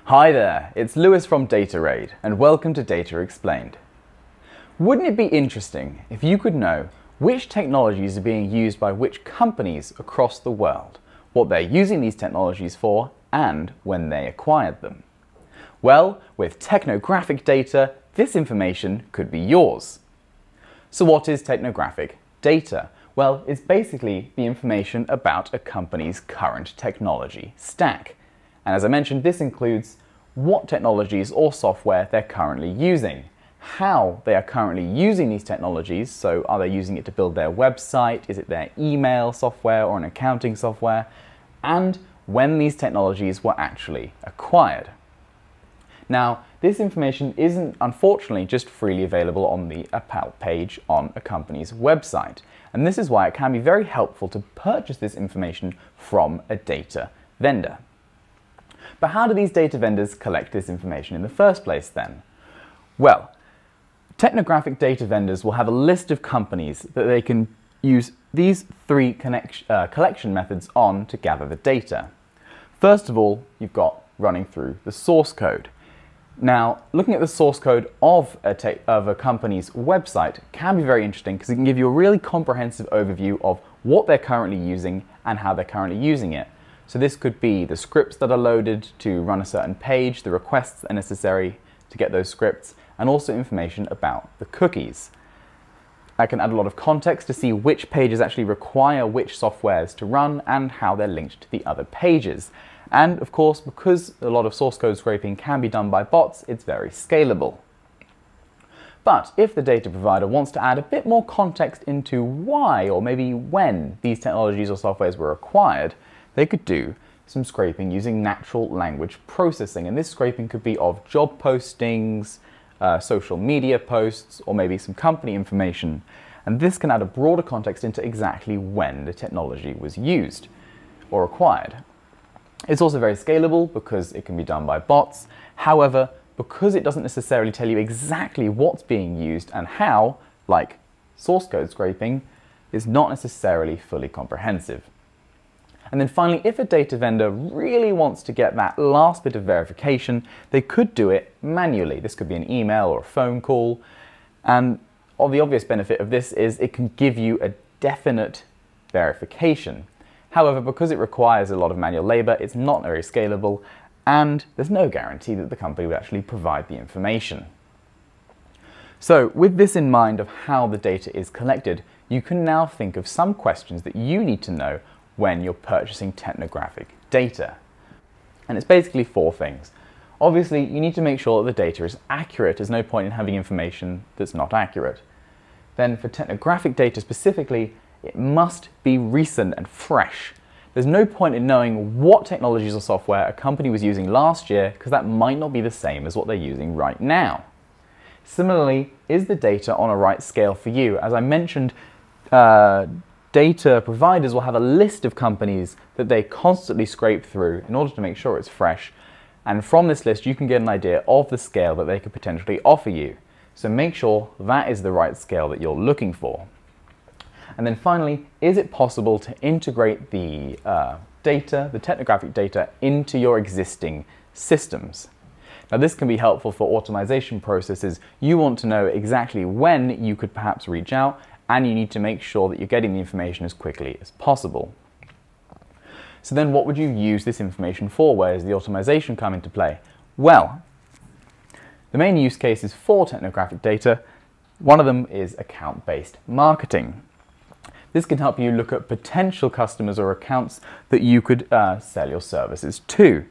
Hi there, it's Lewis from DataRaid, and welcome to Data Explained. Wouldn't it be interesting if you could know which technologies are being used by which companies across the world, what they're using these technologies for, and when they acquired them? Well, with Technographic data, this information could be yours. So what is Technographic data? Well, it's basically the information about a company's current technology stack. And as I mentioned, this includes what technologies or software they're currently using, how they are currently using these technologies, so are they using it to build their website, is it their email software or an accounting software, and when these technologies were actually acquired. Now, this information isn't unfortunately just freely available on the About page on a company's website, and this is why it can be very helpful to purchase this information from a data vendor. But how do these data vendors collect this information in the first place then? Well, Technographic data vendors will have a list of companies that they can use these three collection methods on to gather the data. First of all, you've got running through the source code. Now, looking at the source code of a company's website can be very interesting because it can give you a really comprehensive overview of what they're currently using and how they're currently using it. So this could be the scripts that are loaded to run a certain page, the requests that are necessary to get those scripts, and also information about the cookies. I can add a lot of context to see which pages actually require which softwares to run and how they're linked to the other pages. And of course, because a lot of source code scraping can be done by bots, it's very scalable. But if the data provider wants to add a bit more context into why or maybe when these technologies or softwares were acquired, they could do some scraping using natural language processing. And this scraping could be of job postings, social media posts, or maybe some company information. And this can add a broader context into exactly when the technology was used or acquired. It's also very scalable because it can be done by bots. However, because it doesn't necessarily tell you exactly what's being used and how, like source code scraping, is not necessarily fully comprehensive. And then finally, if a data vendor really wants to get that last bit of verification, they could do it manually. This could be an email or a phone call. And the obvious benefit of this is it can give you a definite verification. However, because it requires a lot of manual labor, it's not very scalable, and there's no guarantee that the company would actually provide the information. So with this in mind of how the data is collected, you can now think of some questions that you need to know when you're purchasing Technographic data. And it's basically four things. Obviously, you need to make sure that the data is accurate. There's no point in having information that's not accurate. Then for Technographic data specifically, it must be recent and fresh. There's no point in knowing what technologies or software a company was using last year because that might not be the same as what they're using right now. Similarly, is the data on a right scale for you? As I mentioned, data providers will have a list of companies that they constantly scrape through in order to make sure it's fresh. And from this list, you can get an idea of the scale that they could potentially offer you. So make sure that is the right scale that you're looking for. And then finally, is it possible to integrate the data, the Technographic data, into your existing systems? Now this can be helpful for automation processes. You want to know exactly when you could perhaps reach out, and you need to make sure that you're getting the information as quickly as possible. So then what would you use this information for? Where does the automation come into play? Well, the main use cases for Technographic data, one of them is account-based marketing. This can help you look at potential customers or accounts that you could sell your services to.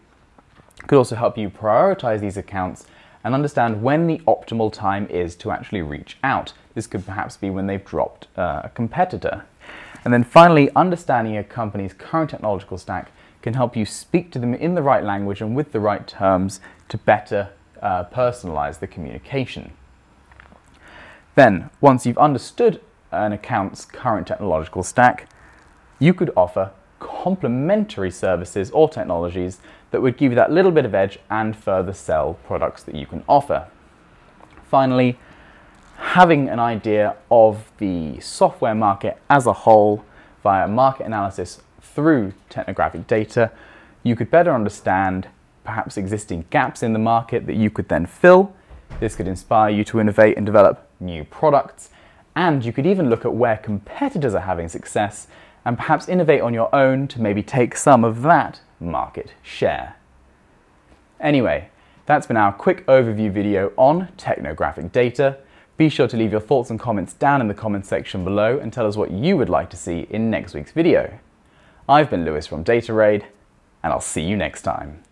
It could also help you prioritize these accounts and understand when the optimal time is to actually reach out. This could perhaps be when they've dropped a competitor. And then finally, understanding a company's current technological stack can help you speak to them in the right language and with the right terms to better personalize the communication. Then, once you've understood an account's current technological stack, you could offer complementary services or technologies that would give you that little bit of edge and further sell products that you can offer. Finally, having an idea of the software market as a whole via market analysis through Technographic data, you could better understand perhaps existing gaps in the market that you could then fill. This could inspire you to innovate and develop new products, and you could even look at where competitors are having success and perhaps innovate on your own to maybe take some of that market share. Anyway, that's been our quick overview video on technographic data. Be sure to leave your thoughts and comments down in the comments section below and tell us what you would like to see in next week's video. I've been Lewis from DataRaid, and I'll see you next time.